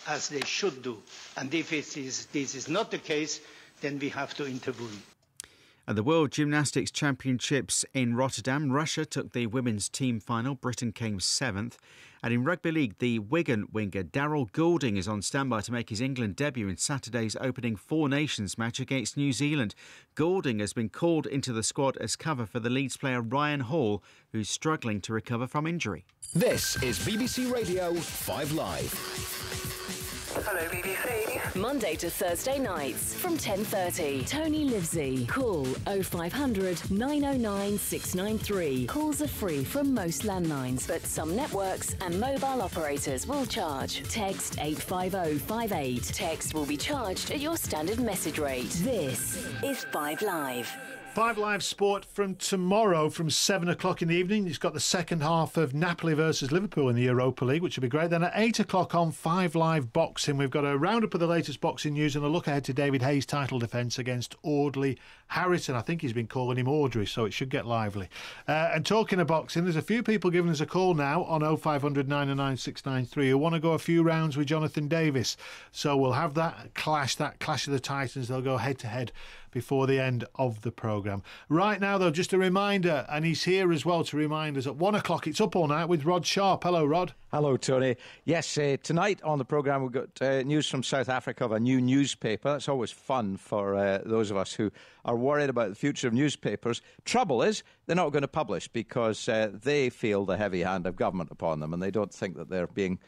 as they should do. And if this is not the case, then we have to intervene. At the World Gymnastics Championships in Rotterdam, Russia took the women's team final. Britain came 7th. And in rugby league, the Wigan winger Daryl Goulding is on standby to make his England debut in Saturday's opening Four Nations match against New Zealand. Goulding has been called into the squad as cover for the Leeds player Ryan Hall, who's struggling to recover from injury. This is BBC Radio 5 Live. Hello, BBC. Monday to Thursday nights from 10:30. Tony Livesey. Call 0500 909 693. Calls are free from most landlines, but some networks and mobile operators will charge. Text 85058. Text will be charged at your standard message rate. This is 5 Live. 5 Live Sport from tomorrow from 7 o'clock in the evening. It's got the second half of Napoli versus Liverpool in the Europa League, which will be great. Then at 8 o'clock on 5 Live Boxing, we've got a roundup of the latest boxing news and a look ahead to David Hayes' title defence against Audley Harrison. I think he's been calling him Audrey, so it should get lively. And talking of boxing, there's a few people giving us a call now on 0500 909 693 who want to go a few rounds with Jonathan Davis. So we'll have that clash of the Titans. They'll go head to head before the end of the programme. Right now, though, just a reminder, and he's here as well to remind us at 1 o'clock, it's Up All Night with Rod Sharp. Hello, Rod. Hello, Tony. Yes, tonight on the programme we've got news from South Africa of a new newspaper. That's always fun for those of us who are worried about the future of newspapers. Trouble is, they're not going to publish because they feel the heavy hand of government upon them and they don't think that they're being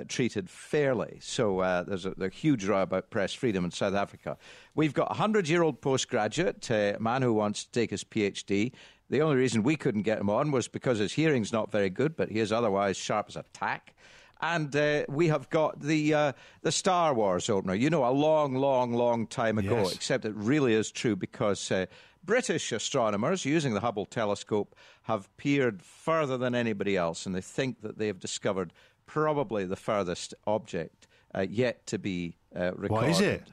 treated fairly. So there's a huge row about press freedom in South Africa. We've got a 100-year-old postgraduate, a man who wants to take his PhD. The only reason we couldn't get him on was because his hearing's not very good, but he is otherwise sharp as a tack. And we have got the Star Wars opener, a long time ago, yes. Except it really is true because British astronomers using the Hubble telescope have peered further than anybody else, and they think that they have discovered probably the furthest object yet to be recorded. What is it?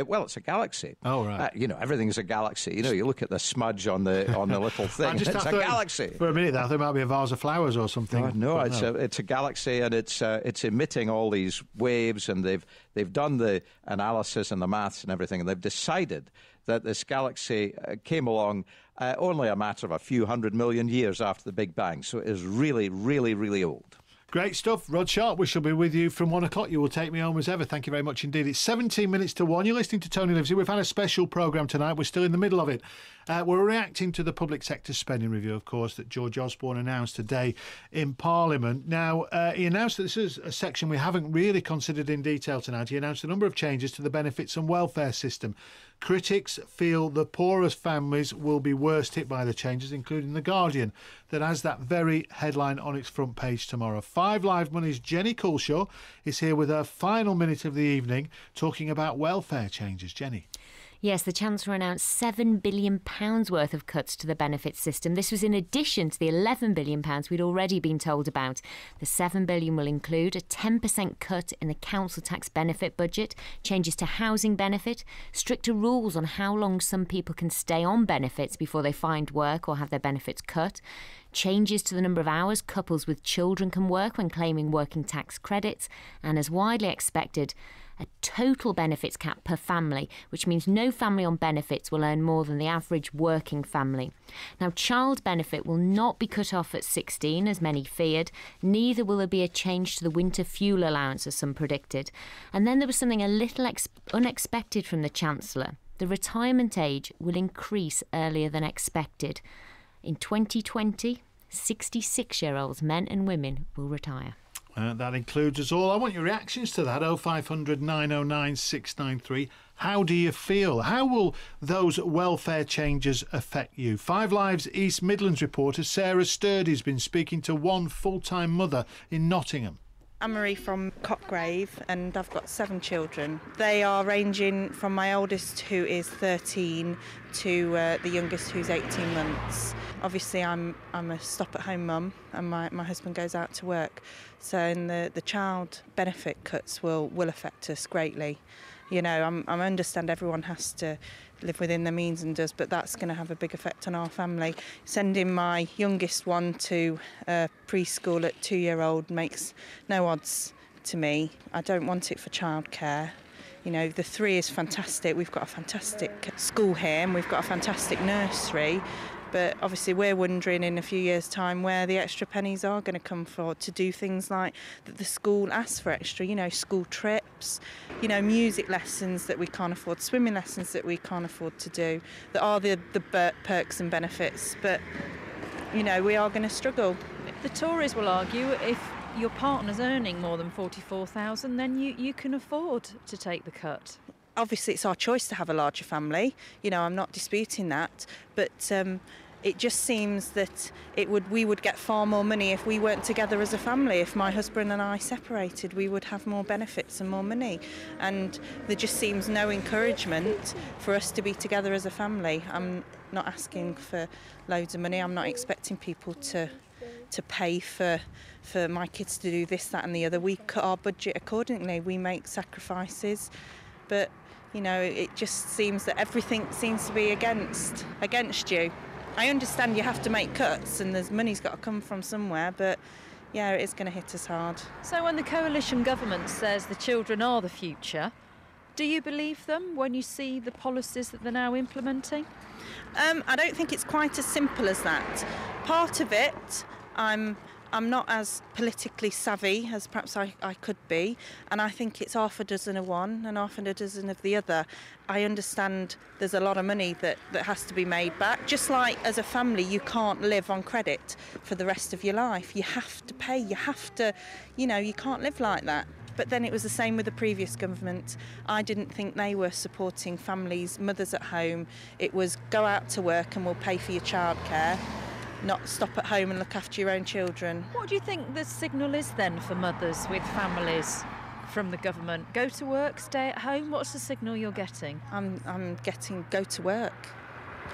Well, it's a galaxy. Oh, right. Everything's a galaxy. You look at the smudge on the little thing. It's a galaxy. For a minute, I thought it might be a vase of flowers or something. No, it's a galaxy, and it's emitting all these waves, and they've done the analysis and the maths and everything, and they've decided that this galaxy came along only a matter of a few 100 million years after the Big Bang. So it is really, really, really old. Great stuff. Rod Sharp, we shall be with you from 1 o'clock. You will take me home as ever. Thank you very much indeed. It's 17 minutes to 1. You're listening to Tony Livesey. We've had a special programme tonight. We're still in the middle of it. We're reacting to the public sector spending review, of course, that George Osborne announced today in Parliament. Now, he announced that this is a section we haven't really considered in detail tonight. He announced a number of changes to the benefits and welfare system. Critics feel the poorest families will be worst hit by the changes, including The Guardian, that has that very headline on its front page tomorrow. 5 Live Money's Jenny Coulshaw is here with her final minute of the evening talking about welfare changes. Jenny. Yes, the Chancellor announced £7 billion worth of cuts to the benefits system. This was in addition to the £11 billion we'd already been told about. The £7 billion will include a 10% cut in the council tax benefit budget, changes to housing benefit, stricter rules on how long some people can stay on benefits before they find work or have their benefits cut, changes to the number of hours couples with children can work when claiming working tax credits, and as widely expected, a total benefits cap per family, which means no family on benefits will earn more than the average working family. Now, child benefit will not be cut off at 16, as many feared. Neither will there be a change to the winter fuel allowance, as some predicted. And then there was something a little unexpected from the Chancellor. The retirement age will increase earlier than expected. In 2020, 66-year-olds, men and women, will retire. That includes us all. I want your reactions to that. 0500 909 693. How do you feel? How will those welfare changes affect you? 5 Live's East Midlands reporter Sarah Sturdy's been speaking to one full-time mother in Nottingham. I'm Marie from Copgrave and I've got 7 children. They are ranging from my oldest, who is 13, to the youngest, who's 18 months. Obviously I'm a stop-at-home mum and my husband goes out to work. So the child benefit cuts will affect us greatly. I understand everyone has to live within their means and does, but that's going to have a big effect on our family. Sending my youngest one to preschool at 2-year-old makes no odds to me. I don't want it for childcare. You know, the 3 is fantastic. We've got a fantastic school here and we've got a fantastic nursery. But obviously we're wondering in a few years' time where the extra pennies are going to come for to do things like that the school asks for extra, you know, school trips, you know, music lessons that we can't afford, swimming lessons that we can't afford to do, that are the perks and benefits. But, you know, we are going to struggle. The Tories will argue if your partner's earning more than $44,000, then you can afford to take the cut. Obviously, it's our choice to have a larger family. You know, I'm not disputing that, but it just seems that we would get far more money if we weren't together as a family. If my husband and I separated, we would have more benefits and more money. And there just seems no encouragement for us to be together as a family. I'm not asking for loads of money. I'm not expecting people to pay for my kids to do this, that and the other. We cut our budget accordingly. We make sacrifices. But, you know, it just seems that everything seems to be against you. I understand you have to make cuts and there's money's got to come from somewhere, but yeah, it is going to hit us hard. So when the coalition government says the children are the future, do you believe them when you see the policies that they're now implementing? I don't think it's quite as simple as that. Part of it, I'm not as politically savvy as perhaps I could be, and I think it's half a dozen of one and half a dozen of the other. I understand there's a lot of money that has to be made back. Just like as a family, you can't live on credit for the rest of your life. You have to pay, you have to, you know, you can't live like that. But then it was the same with the previous government. I didn't think they were supporting families, mothers at home. It was go out to work and we'll pay for your childcare, not stop at home and look after your own children. What do you think the signal is then for mothers with families from the government? Go to work, stay at home? What's the signal you're getting? I'm getting go to work.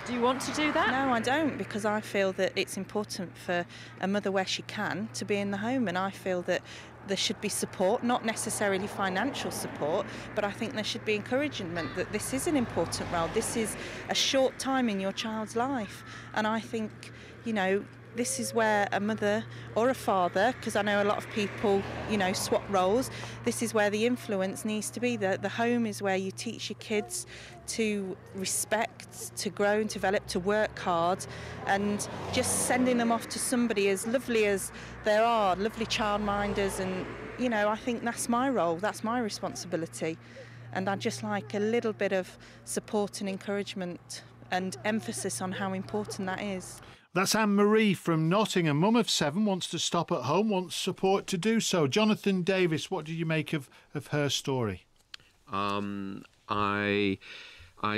Do you want to do that? No, I don't, because I feel that it's important for a mother where she can to be in the home, and I feel that there should be support, not necessarily financial support, but I think there should be encouragement that this is an important role. This is a short time in your child's life, and I think, you know, this is where a mother or a father, because I know a lot of people, you know, swap roles, this is where the influence needs to be. The home is where you teach your kids to respect, to grow and develop, to work hard, and just sending them off to somebody as lovely as there are, lovely childminders, and, you know, I think that's my role, that's my responsibility. And I'd just like a little bit of support and encouragement and emphasis on how important that is. That's Anne-Marie from Nottingham. Mum of 7, wants to stop at home, wants support to do so. Jonathan Davis, what do you make of her story? I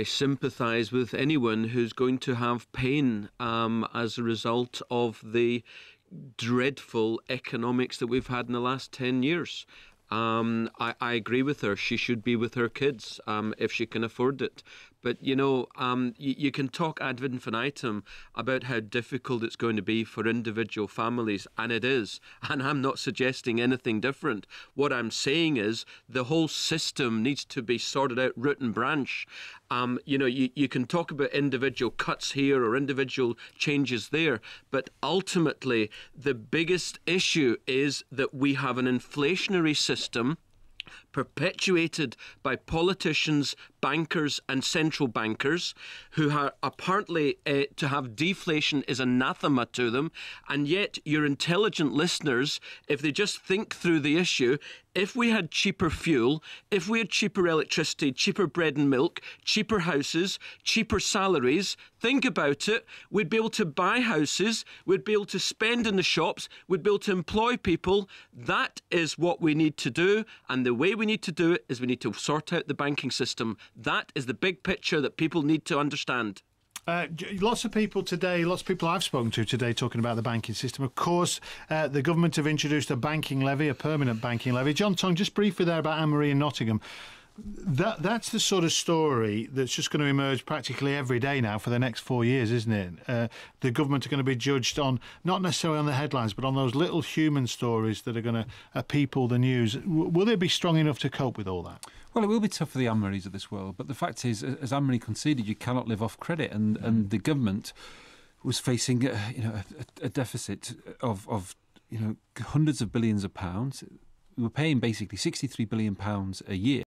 sympathise with anyone who's going to have pain as a result of the dreadful economics that we've had in the last 10 years. I agree with her. She should be with her kids if she can afford it. But, you know, you can talk ad infinitum about how difficult it's going to be for individual families, and it is. And I'm not suggesting anything different. What I'm saying is the whole system needs to be sorted out root and branch. You know, you can talk about individual cuts here or individual changes there, but ultimately the biggest issue is that we have an inflationary system perpetuated by politicians, bankers and central bankers who are apparently to have deflation is anathema to them, and yet your intelligent listeners, if they just think through the issue, if we had cheaper fuel, if we had cheaper electricity, cheaper bread and milk, cheaper houses, cheaper salaries, think about it, we'd be able to buy houses, we'd be able to spend in the shops, we'd be able to employ people. That is what we need to do, and the way we need to do it is we need to sort out the banking system. That is the big picture that people need to understand. Lots of people I've spoken to today talking about the banking system. Of course, the government have introduced a banking levy, a permanent banking levy. John Tong, just briefly there about Anne-Marie in Nottingham. That's the sort of story that's just going to emerge practically every day now for the next 4 years, isn't it? The government are going to be judged on, not necessarily on the headlines, but on those little human stories that are going to people the news. Will they be strong enough to cope with all that? Well, it will be tough for the Anne-Maries of this world, but the fact is, as Anne-Marie conceded, you cannot live off credit, and the government was facing a deficit of hundreds of billions of pounds. we were paying basically £63 billion a year